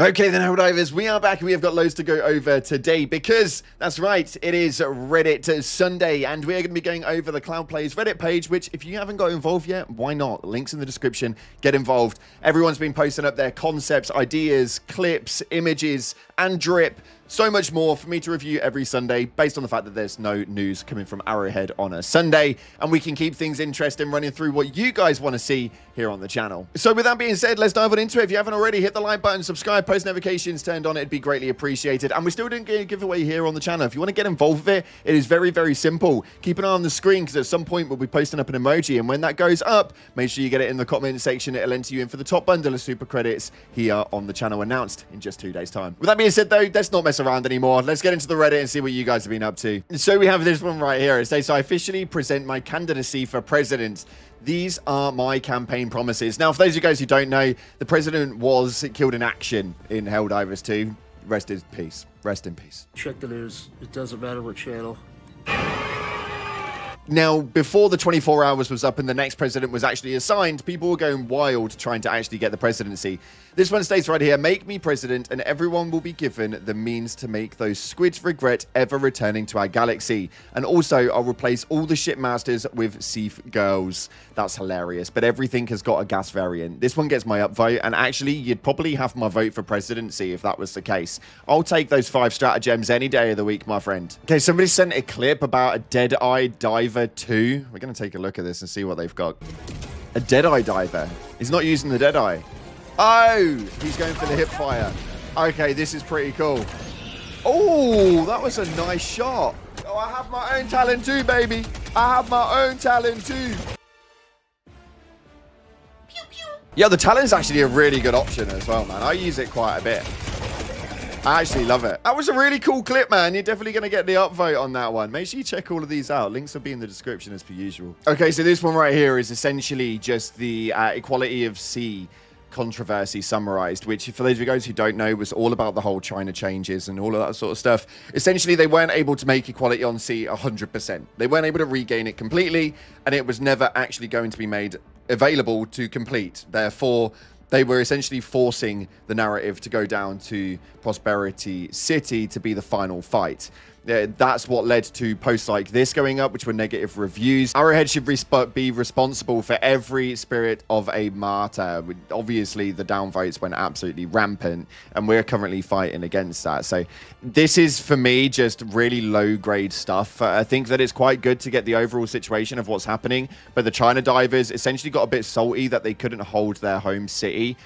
Okay then, Helldivers, we are back and we have got loads to go over today because, that's right, it is Reddit Sunday and we're going to be going over the Cloud Plays Reddit page, which if you haven't got involved yet, why not? Links in the description, get involved. Everyone's been posting up their concepts, ideas, clips, images, and drip. So much more for me to review every Sunday based on the fact that there's no news coming from Arrowhead on a Sunday and we can keep things interesting running through what you guys want to see here on the channel. So with that being said, let's dive on into it. If you haven't already, hit the like button, subscribe, post notifications turned on. It'd be greatly appreciated. And we're still doing a giveaway here on the channel. If you want to get involved with it, it is very, very simple. Keep an eye on the screen because at some point we'll be posting up an emoji. And when that goes up, make sure you get it in the comment section. It'll enter you in for the top bundle of super credits here on the channel, announced in just 2 days' time. With that being said though, let's not mess around anymore. Let's get into the Reddit and see what you guys have been up to. So we have this one right here. It says, I officially present my candidacy for president. These are my campaign promises. Now, for those of you guys who don't know, the president was killed in action in Helldivers 2. Rest in peace. Rest in peace. Check the news. It doesn't matter what channel. Now, before the 24 hours was up and the next president was actually assigned, people were going wild trying to actually get the presidency. This one states right here, make me president and everyone will be given the means to make those squids regret ever returning to our galaxy. And also, I'll replace all the shipmasters with Seaf girls. That's hilarious, but everything has got a gas variant. This one gets my upvote, and actually, you'd probably have my vote for presidency if that was the case. I'll take those 5 stratagems any day of the week, my friend. Okay, somebody sent a clip about a Deadeye Diver II. We're going to take a look at this and see what they've got. A Deadeye Diver. He's not using the Deadeye. Oh, he's going for the hip fire. Okay, this is pretty cool. Oh, that was a nice shot. Oh, I have my own talent too, baby. I have my own talent too. Pew, pew. Yeah, the talent's actually a really good option as well, man. I use it quite a bit. I actually love it. That was a really cool clip, man. You're definitely going to get the upvote on that one. Make sure you check all of these out. Links will be in the description as per usual. Okay, so this one right here is essentially just the equality of sea controversy summarized, which for those of you guys who don't know was all about the whole China changes and all of that sort of stuff. Essentially, they weren't able to make equality on sea 100%. They weren't able to regain it completely, and it was never actually going to be made available to complete. Therefore, they were essentially forcing the narrative to go down to Prosperity City to be the final fight. That's what led to posts like this going up, which were negative reviews. Arrowhead should be responsible for every spirit of a martyr. Obviously, the downvotes went absolutely rampant, and we're currently fighting against that. So this is, for me, just really low-grade stuff. I think that it's quite good to get the overall situation of what's happening, but the Chairdivers essentially got a bit salty that they couldn't hold their home city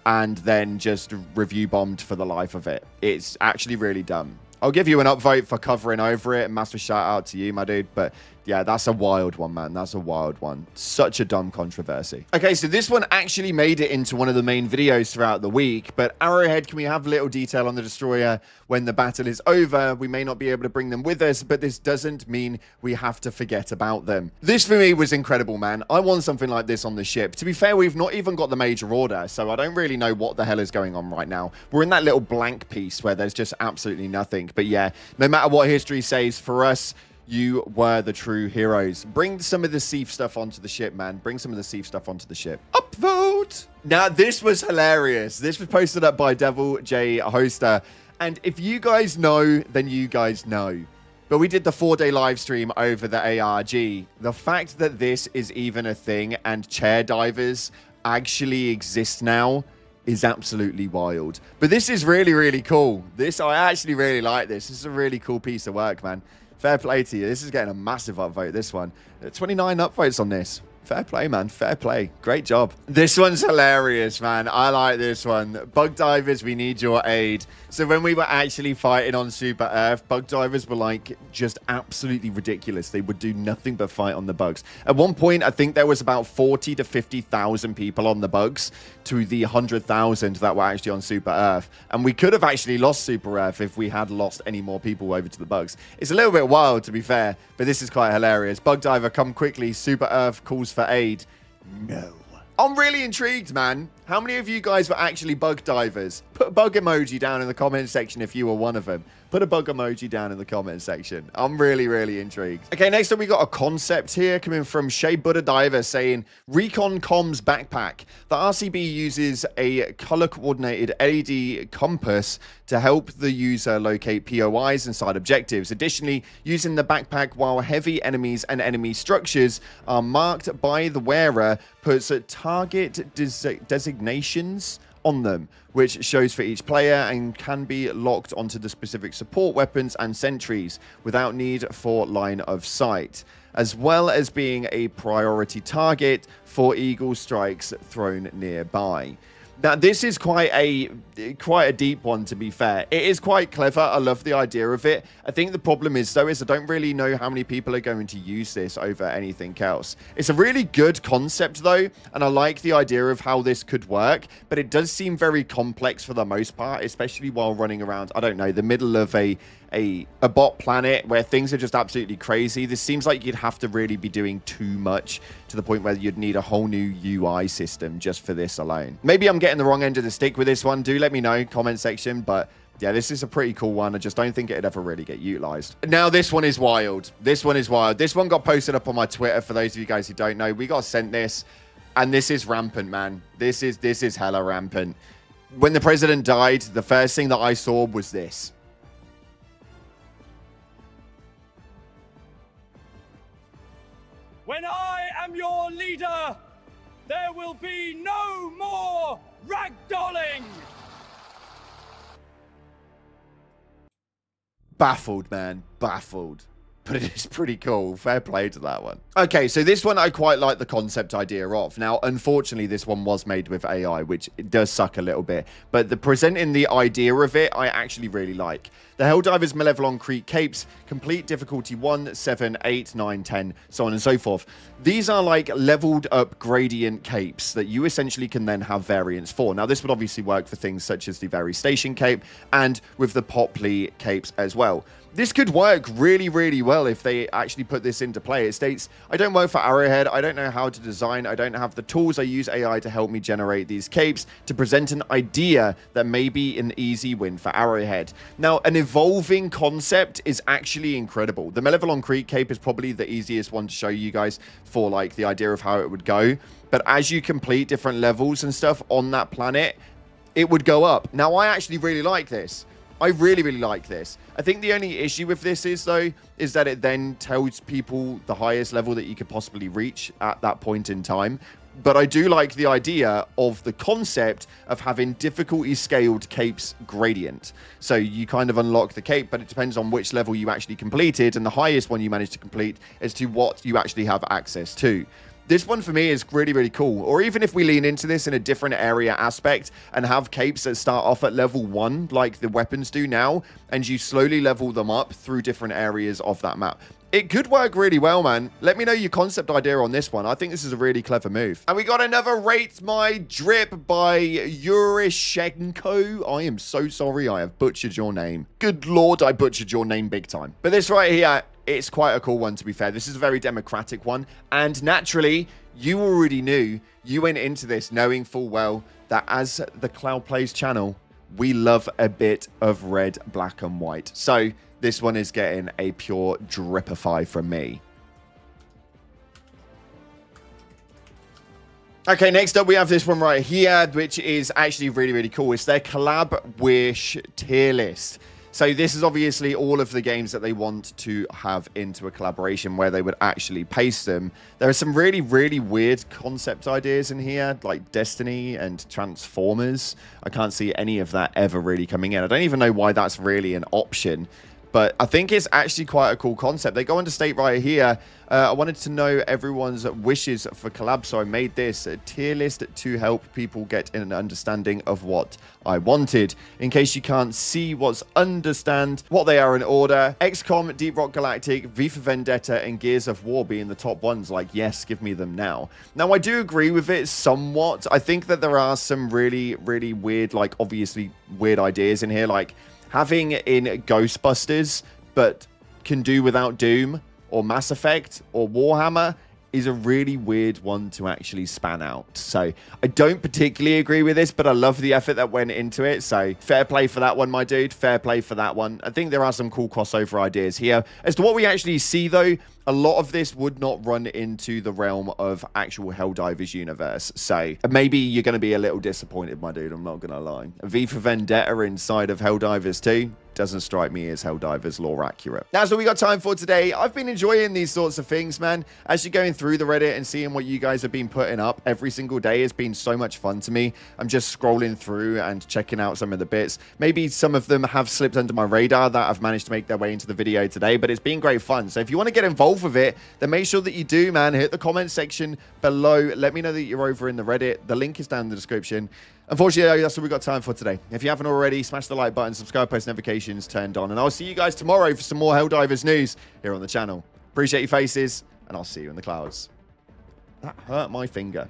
and then just review bombed for the life of it. It's actually really dumb. I'll give you an upvote for covering over it. Massive shout out to you, my dude. But yeah, that's a wild one, man. That's a wild one. Such a dumb controversy. Okay, so this one actually made it into one of the main videos throughout the week. But Arrowhead, can we have little detail on the destroyer when the battle is over? We may not be able to bring them with us, but this doesn't mean we have to forget about them. This for me was incredible, man. I want something like this on the ship. To be fair, we've not even got the major order, so I don't really know what the hell is going on right now. We're in that little blank piece where there's just absolutely nothing. But yeah, no matter what history says, for us, you were the true heroes. Bring some of the Seaf stuff onto the ship, man. Bring some of the Seaf stuff onto the ship. Upvote! Now, this was hilarious. This was posted up by Devil J Hoster. And if you guys know, then you guys know. But we did the 4-day live stream over the ARG. The fact that this is even a thing and Chairdivers actually exist now is absolutely wild. But this is really, really cool. I actually really like this. This is a really cool piece of work, man. Fair play to you. This is getting a massive upvote, this one. 29 upvotes on this. Fair play, man. Fair play. Great job. This one's hilarious, man. I like this one. Bug divers, we need your aid. So when we were actually fighting on Super Earth, bug divers were like just absolutely ridiculous. They would do nothing but fight on the bugs. At one point, I think there was about 40 to 50,000 people on the bugs to the 100,000 that were actually on Super Earth. And we could have actually lost Super Earth if we had lost any more people over to the bugs. It's a little bit wild, to be fair, but this is quite hilarious. Bug diver, come quickly. Super Earth calls for aid. No. I'm really intrigued, man. How many of you guys were actually bug divers? Put a bug emoji down in the comment section if you were one of them. Put a bug emoji down in the comment section. I'm really, really intrigued. Okay, next up we got a concept here coming from Chairdivers Diver saying, Recon Comms Backpack. The RCB uses a color-coordinated LED compass to help the user locate POIs inside objectives. Additionally, using the backpack while heavy enemies and enemy structures are marked by the wearer puts target designations on them, which shows for each player and can be locked onto the specific support weapons and sentries without need for line of sight, as well as being a priority target for eagle strikes thrown nearby. Now, this is quite a deep one, to be fair. It is quite clever. I love the idea of it. I think the problem is, though, is I don't really know how many people are going to use this over anything else. It's a really good concept, though, and I like the idea of how this could work, but it does seem very complex for the most part, especially while running around, I don't know, the middle of a bot planet where things are just absolutely crazy. This seems like you'd have to really be doing too much to the point where you'd need a whole new UI system just for this alone. Maybe I'm getting the wrong end of the stick with this one. Do let me know, comment section, but yeah, this is a pretty cool one. I just don't think it'd ever really get utilized. Now, this one is wild. This one is wild. This one got posted up on my Twitter for those of you guys who don't know. We got sent this, and this is rampant, man. This is hella rampant. When the president died, the first thing that I saw was this. When I am your leader, there will be no more ragdolling! Baffled, man. Baffled. But it is pretty cool. Fair play to that one. Okay, so this one I quite like the concept idea of. Now, unfortunately, this one was made with AI, which it does suck a little bit. But the presenting the idea of it, I actually really like. The Helldivers Malevolon Creek Capes, complete difficulty 1, 7, 8, 9, 10, so on and so forth. These are like leveled up gradient capes that you essentially can then have variants for. Now, this would obviously work for things such as the Very Station Cape and with the Popley Capes as well. This could work really, really well if they actually put this into play. It states, I don't work for Arrowhead. I don't know how to design. I don't have the tools. I use AI to help me generate these capes to present an idea that may be an easy win for Arrowhead. Now, an evolving concept is actually incredible. The Malevolon Creek cape is probably the easiest one to show you guys for like the idea of how it would go. But as you complete different levels and stuff on that planet, it would go up. Now, I actually really like this. I really, really like this. I think the only issue with this is, though, is that it then tells people the highest level that you could possibly reach at that point in time. But I do like the idea of the concept of having difficulty scaled capes gradient. So you kind of unlock the cape, but it depends on which level you actually completed, and the highest one you managed to complete as to what you actually have access to. This one for me is really, really cool. Or even if we lean into this in a different area aspect and have capes that start off at level 1, like the weapons do now, and you slowly level them up through different areas of that map. It could work really well, man. Let me know your concept idea on this one. I think this is a really clever move. And we got another Rate My Drip by Yurishenko. I am so sorry I have butchered your name. Good lord, I butchered your name big time. But this right here, it's quite a cool one, to be fair. This is a very democratic one. And naturally, you already knew, you went into this knowing full well that as the Cloud Plays channel, we love a bit of red, black, and white. So this one is getting a pure dripify from me. Okay, next up we have this one right here, which is actually really, really cool. It's their Collab Wish tier list. So this is obviously all of the games that they want to have into a collaboration where they would actually paste them. There are some really, really weird concept ideas in here, like Destiny and Transformers. I can't see any of that ever really coming in. I don't even know why that's really an option. But I think it's actually quite a cool concept. They go on to state right here, I wanted to know everyone's wishes for collab, so I made this a tier list to help people get an understanding of what I wanted. In case you can't see understand what they are in order, XCOM, Deep Rock Galactic, V for Vendetta, and Gears of War being the top ones. Like, yes, give me them now. Now, I do agree with it somewhat. I think that there are some really, really weird, like, obviously weird ideas in here, like having in Ghostbusters, but can do without Doom, or Mass Effect, or Warhammer, is a really weird one to actually span out. So I don't particularly agree with this, but I love the effort that went into it. So fair play for that one, my dude. Fair play for that one. I think there are some cool crossover ideas here. As to what we actually see, though, a lot of this would not run into the realm of actual Helldivers universe. So maybe you're going to be a little disappointed, my dude. I'm not going to lie. V for Vendetta inside of Helldivers 2 doesn't strike me as Helldivers lore accurate. That's all we got time for today. I've been enjoying these sorts of things, man. As you're going through the Reddit and seeing what you guys have been putting up every single day has been so much fun to me. I'm just scrolling through and checking out some of the bits. Maybe some of them have slipped under my radar that I've managed to make their way into the video today, but it's been great fun. So if you want to get involved with it, then make sure that you do, man. Hit the comment section below. Let me know that you're over in the Reddit. The link is down in the description. Unfortunately, that's all we've got time for today. If you haven't already, smash the like button, subscribe, post notifications turned on, and I'll see you guys tomorrow for some more Helldivers news here on the channel. Appreciate your faces, and I'll see you in the clouds. That hurt my finger.